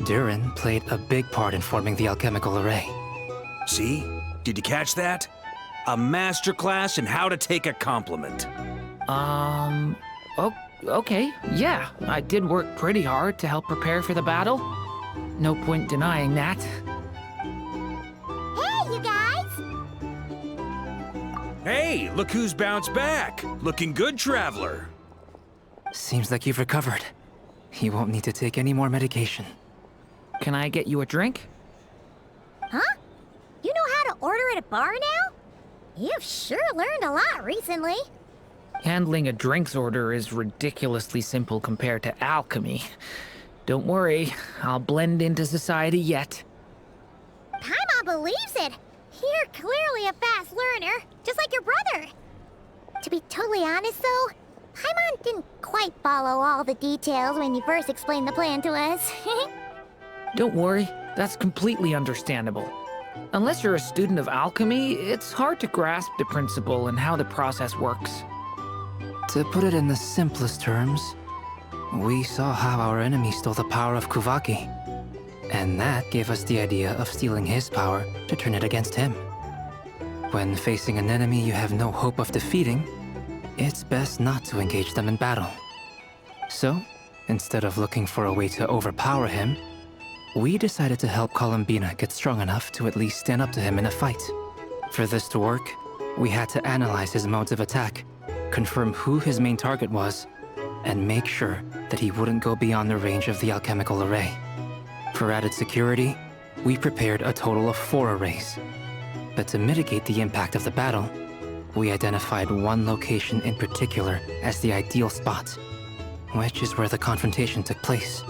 Durin played a big part in forming the alchemical array. See? Did you catch that? A masterclass in how to take a compliment. Okay, yeah. I did work pretty hard to help prepare for the battle. No point denying that. Hey, you guys! Hey, look who's bounced back. Looking good, Traveler. Seems like you've recovered. You won't need to take any more medication. Can I get you a drink? Huh? You know how to order at a bar now? You've sure learned a lot recently. Handling a drinks order is ridiculously simple compared to alchemy. Don't worry, I'll blend into society yet. Paimon believes it. You're clearly a fast learner, just like your brother. To be totally honest, though, Paimon didn't quite follow all the details when you first explained the plan to us. Don't worry, that's completely understandable. Unless you're a student of alchemy, it's hard to grasp the principle and how the process works. To put it in the simplest terms, we saw how our enemy stole the power of Kuvaki. And that gave us the idea of stealing his power to turn it against him. When facing an enemy you have no hope of defeating, it's best not to engage them in battle. So, instead of looking for a way to overpower him, we decided to help Columbina get strong enough to at least stand up to him in a fight. For this to work, we had to analyze his modes of attack, confirm who his main target was, and make sure that he wouldn't go beyond the range of the alchemical array. For added security, we prepared a total of 4 arrays. But to mitigate the impact of the battle, we identified one location in particular as the ideal spot, which is where the confrontation took place.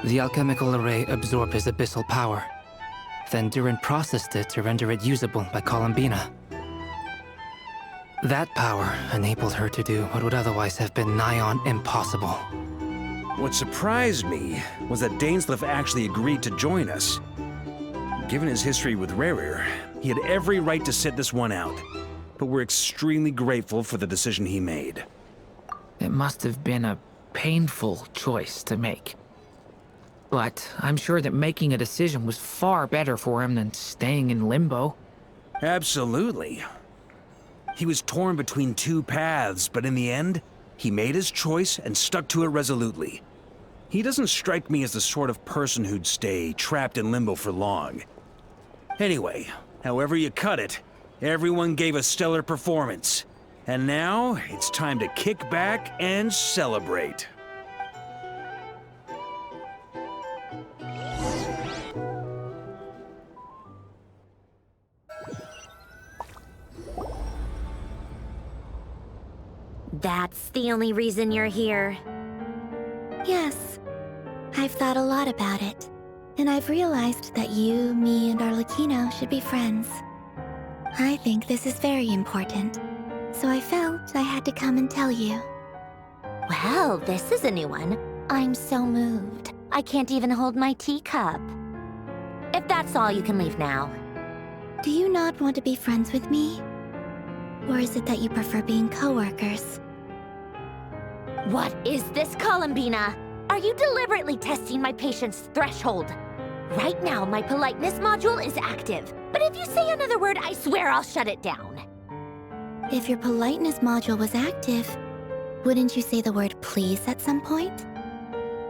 The alchemical array absorbed his abyssal power. Then Durin processed it to render it usable by Columbina. That power enabled her to do what would otherwise have been nigh on impossible. What surprised me was that Dainsleif actually agreed to join us. Given his history with Rächer, he had every right to sit this one out. But we're extremely grateful for the decision he made. It must have been a painful choice to make. But I'm sure that making a decision was far better for him than staying in limbo. Absolutely. He was torn between 2 paths, but in the end, he made his choice and stuck to it resolutely. He doesn't strike me as the sort of person who'd stay trapped in limbo for long. Anyway, however you cut it, everyone gave a stellar performance. And now, it's time to kick back and celebrate. That's the only reason you're here. Yes. I've thought a lot about it. And I've realized that you, me, and Arlecchino should be friends. I think this is very important. So I felt I had to come and tell you. Well, this is a new one. I'm so moved. I can't even hold my teacup. If that's all, you can leave now. Do you not want to be friends with me? Or is it that you prefer being co-workers? What is this, Columbina? Are you deliberately testing my patience threshold? Right now, my politeness module is active. But if you say another word, I swear I'll shut it down. If your politeness module was active, Wouldn't you say the word please at some point?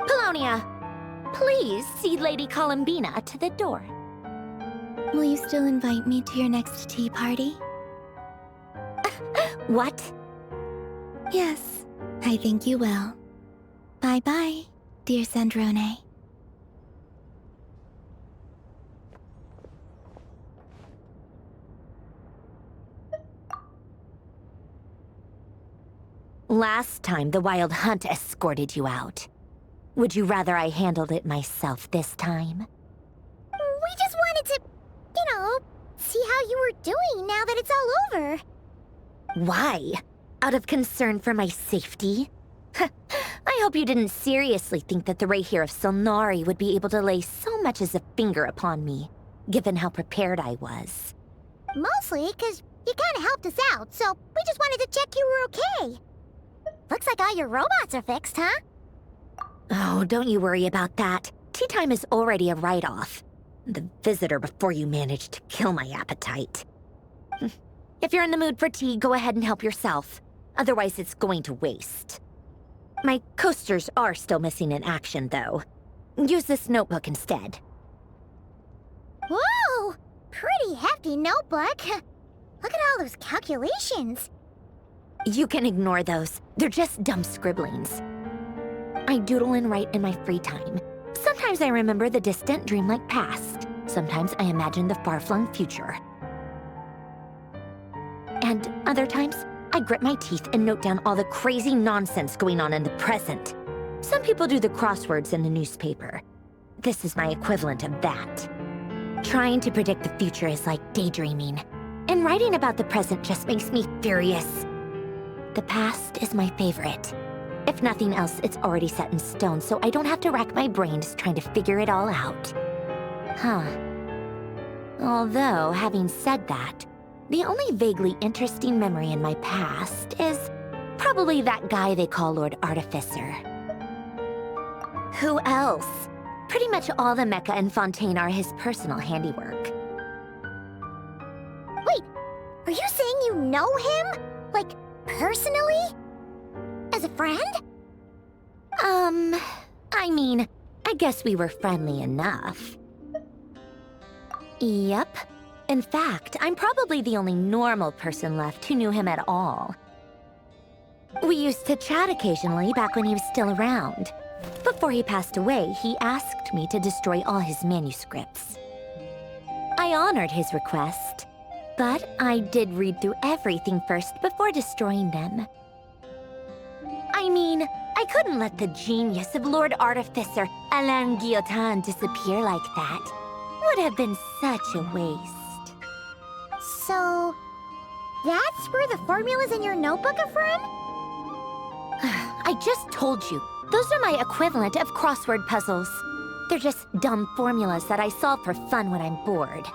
Polonia, please see Lady Columbina to the door. Will you still invite me to your next tea party? What? Yes, I think you will. Bye-bye, dear Sandrone. Last time, the Wild Hunt escorted you out. Would you rather I handled it myself this time? We just wanted to, see how you were doing now that it's all over. Why? Out of concern for my safety? I hope you didn't seriously think that the Rächer of Solnari would be able to lay so much as a finger upon me, given how prepared I was. Mostly because you kind of helped us out, so we just wanted to check you were okay. Looks like all your robots are fixed, huh? Oh, don't you worry about that. Tea time is already a write-off. The visitor before you managed to kill my appetite. If you're in the mood for tea, go ahead and help yourself. Otherwise, it's going to waste. My coasters are still missing in action, though. Use this notebook instead. Whoa! Pretty hefty notebook. Look at all those calculations. You can ignore those. They're just dumb scribblings. I doodle and write in my free time. Sometimes I remember the distant dreamlike past. Sometimes I imagine the far-flung future. And other times, I grit my teeth and note down all the crazy nonsense going on in the present. Some people do the crosswords in the newspaper. This is my equivalent of that. Trying to predict the future is like daydreaming. And writing about the present just makes me furious. The past is my favorite. If nothing else, it's already set in stone, so I don't have to rack my brains trying to figure it all out. Huh. Although, having said that, the only vaguely interesting memory in my past is probably that guy they call Lord Artificer. Who else? Pretty much all the mecha and Fontaine are his personal handiwork. Wait, are you saying you know him? Like, personally? As a friend? I mean, I guess we were friendly enough. Yep. In fact, I'm probably the only normal person left who knew him at all. We used to chat occasionally back when he was still around. Before he passed away, he asked me to destroy all his manuscripts. I honored his request, but I did read through everything first before destroying them. I mean, I couldn't let the genius of Lord Artificer Alain Guillotin disappear like that. Would have been such a waste. So, that's where the formulas in your notebook are from? I just told you. Those are my equivalent of crossword puzzles. They're just dumb formulas that I solve for fun when I'm bored.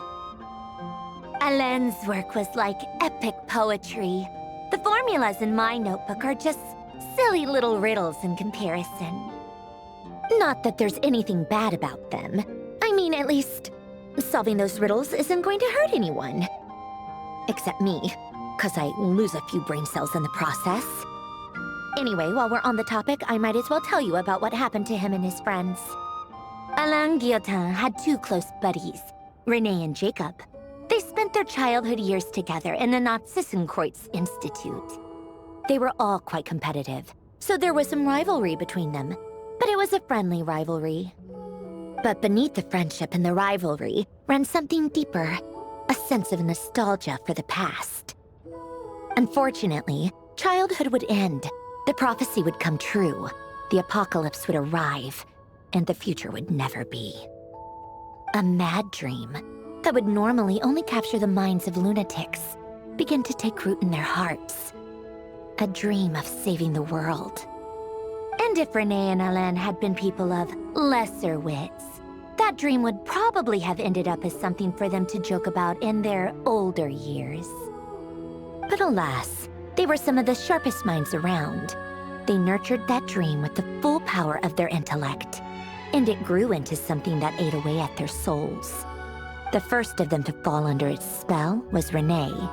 Alain's work was like epic poetry. The formulas in my notebook are just silly little riddles in comparison. Not that there's anything bad about them. I mean, at least, solving those riddles isn't going to hurt anyone. Except me, because I lose a few brain cells in the process. Anyway, while we're on the topic, I might as well tell you about what happened to him and his friends. Alain Guillotin had two close buddies, René and Jacob. They spent their childhood years together in the Narzissenkreuz Institute. They were all quite competitive, so there was some rivalry between them, but it was a friendly rivalry. But beneath the friendship and the rivalry ran something deeper, a sense of nostalgia for the past. Unfortunately, childhood would end. The prophecy would come true, the apocalypse would arrive, and the future would never be. A mad dream that would normally only capture the minds of lunatics began to take root in their hearts. A dream of saving the world. And if René and Alain had been people of lesser wits, that dream would probably have ended up as something for them to joke about in their older years. But alas, they were some of the sharpest minds around. They nurtured that dream with the full power of their intellect, and it grew into something that ate away at their souls. The first of them to fall under its spell was René.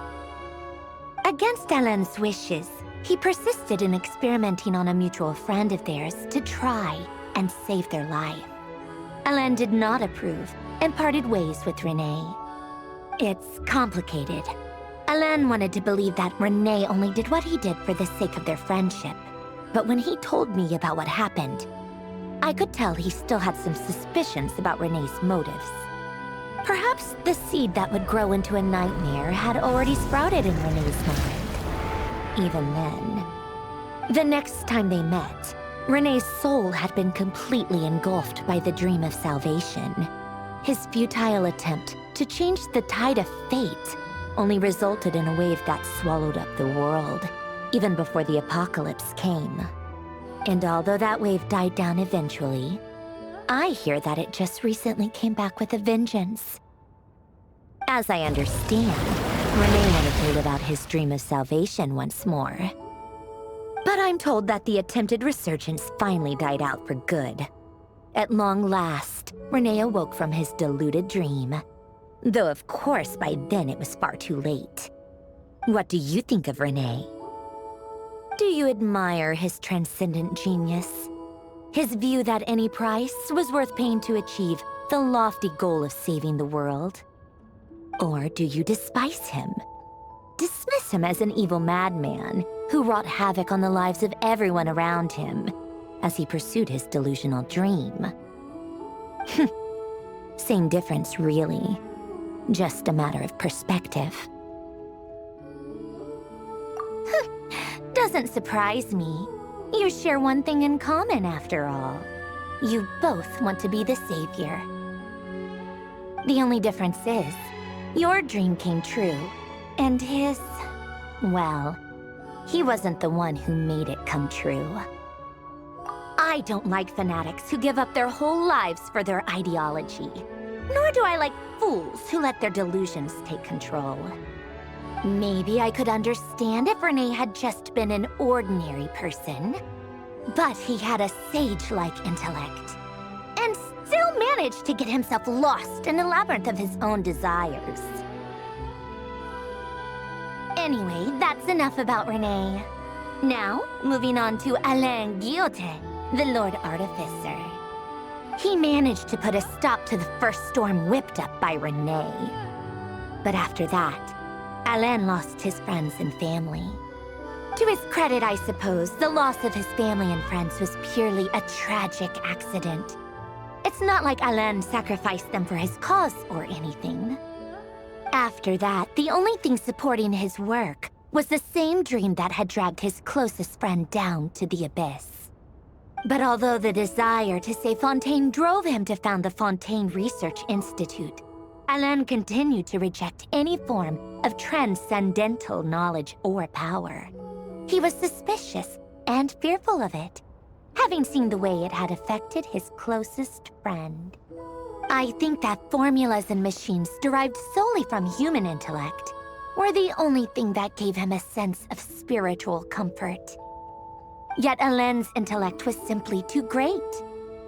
Against Alain's wishes, He persisted in experimenting on a mutual friend of theirs to try and save their life. Alain did not approve and parted ways with Renee. It's complicated. Alain wanted to believe that Renee only did what he did for the sake of their friendship. But when he told me about what happened, I could tell he still had some suspicions about Renee's motives. Perhaps the seed that would grow into a nightmare had already sprouted in Renee's mind. Even then. The next time they met, Renee's soul had been completely engulfed by the dream of salvation. His futile attempt to change the tide of fate only resulted in a wave that swallowed up the world, even before the apocalypse came. And although that wave died down eventually, I hear that it just recently came back with a vengeance. As I understand, Renee wanted to live out his dream of salvation once more. But I'm told that the attempted resurgence finally died out for good. At long last, Renee awoke from his deluded dream. Though of course by then it was far too late. What do you think of Renee? Do you admire his transcendent genius? His view that any price was worth paying to achieve the lofty goal of saving the world? Or do you despise him? Dismiss him as an evil madman who wrought havoc on the lives of everyone around him as he pursued his delusional dream? Same difference, really. Just a matter of perspective. Doesn't surprise me. You share one thing in common, after all. You both want to be the savior. The only difference is, your dream came true, and his, well, he wasn't the one who made it come true. I don't like fanatics who give up their whole lives for their ideology. Nor do I like fools who let their delusions take control. Maybe I could understand if Renee had just been an ordinary person. But he had a sage-like intellect, and still managed to get himself lost in a labyrinth of his own desires. Anyway, that's enough about Renee. Now, moving on to Alain Guillotin, the Lord Artificer. He managed to put a stop to the first storm whipped up by Renee. But after that, Alain lost his friends and family. To his credit, I suppose, the loss of his family and friends was purely a tragic accident. It's not like Alain sacrificed them for his cause or anything. After that, the only thing supporting his work was the same dream that had dragged his closest friend down to the abyss. But although the desire to save Fontaine drove him to found the Fontaine Research Institute, Alain continued to reject any form of transcendental knowledge or power. He was suspicious and fearful of it, having seen the way it had affected his closest friend. I think that formulas and machines derived solely from human intellect were the only thing that gave him a sense of spiritual comfort. Yet Alain's intellect was simply too great.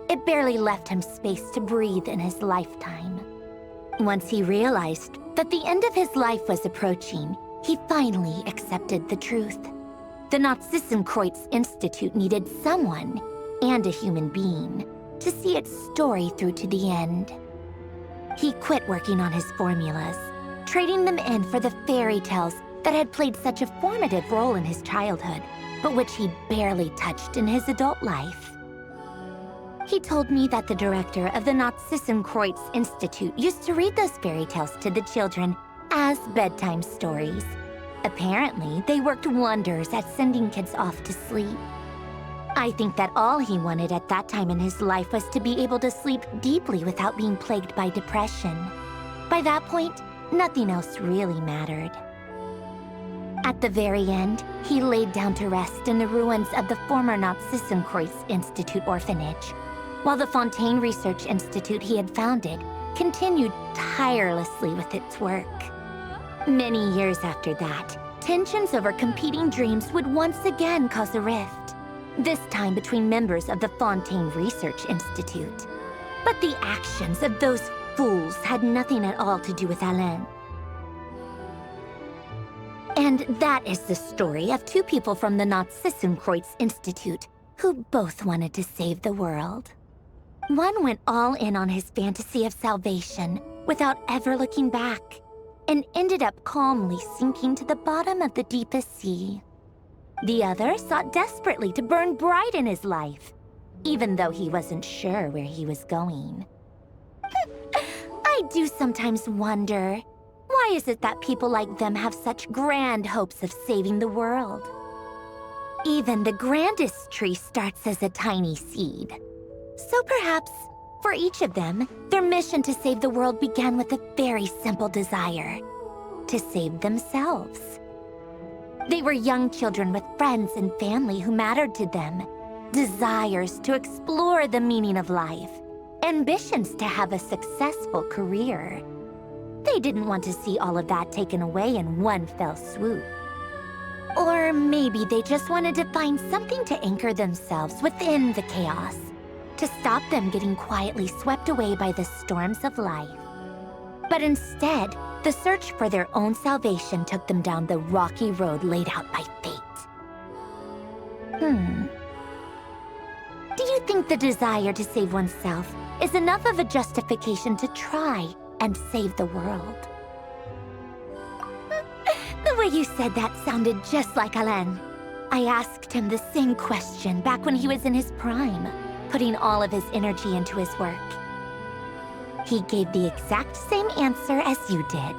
It barely left him space to breathe in his lifetime. Once he realized that the end of his life was approaching, he finally accepted the truth. The Nod-Krai Institute needed someone, and a human being, to see its story through to the end. He quit working on his formulas, trading them in for the fairy tales that had played such a formative role in his childhood, but which he barely touched in his adult life. He told me that the director of the Nod-Krai Institute used to read those fairy tales to the children as bedtime stories. Apparently, they worked wonders at sending kids off to sleep. I think that all he wanted at that time in his life was to be able to sleep deeply without being plagued by depression. By that point, nothing else really mattered. At the very end, he laid down to rest in the ruins of the former Nod-Krai Institute orphanage, while the Fontaine Research Institute he had founded continued tirelessly with its work. Many years after that, tensions over competing dreams would once again cause a rift, this time between members of the Fontaine Research Institute. But the actions of those fools had nothing at all to do with Alain. And that is the story of two people from the Nazi-Kreuz Institute who both wanted to save the world. One went all in on his fantasy of salvation without ever looking back, and ended up calmly sinking to the bottom of the deepest sea. The other sought desperately to burn bright in his life, even though he wasn't sure where he was going. I do sometimes wonder, why is it that people like them have such grand hopes of saving the world? Even the grandest tree starts as a tiny seed. So perhaps, for each of them, their mission to save the world began with a very simple desire: to save themselves. They were young children with friends and family who mattered to them, desires to explore the meaning of life, ambitions to have a successful career. They didn't want to see all of that taken away in one fell swoop. Or maybe they just wanted to find something to anchor themselves within the chaos, to stop them getting quietly swept away by the storms of life. But instead, the search for their own salvation took them down the rocky road laid out by fate. Do you think the desire to save oneself is enough of a justification to try and save the world? The way you said that sounded just like Alain. I asked him the same question back when he was in his prime, putting all of his energy into his work. He gave the exact same answer as you did.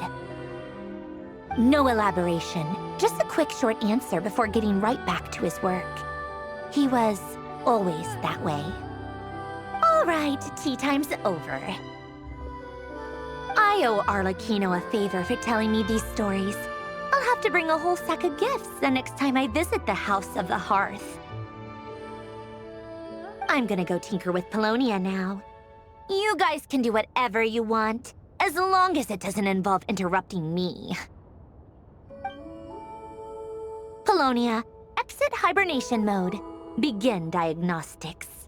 No elaboration, just a quick short answer before getting right back to his work. He was always that way. All right, tea time's over. I owe Arlecchino a favor for telling me these stories. I'll have to bring a whole sack of gifts the next time I visit the House of the Hearth. I'm gonna go tinker with Polonia now. You guys can do whatever you want, as long as it doesn't involve interrupting me. Polonia, exit hibernation mode. Begin diagnostics.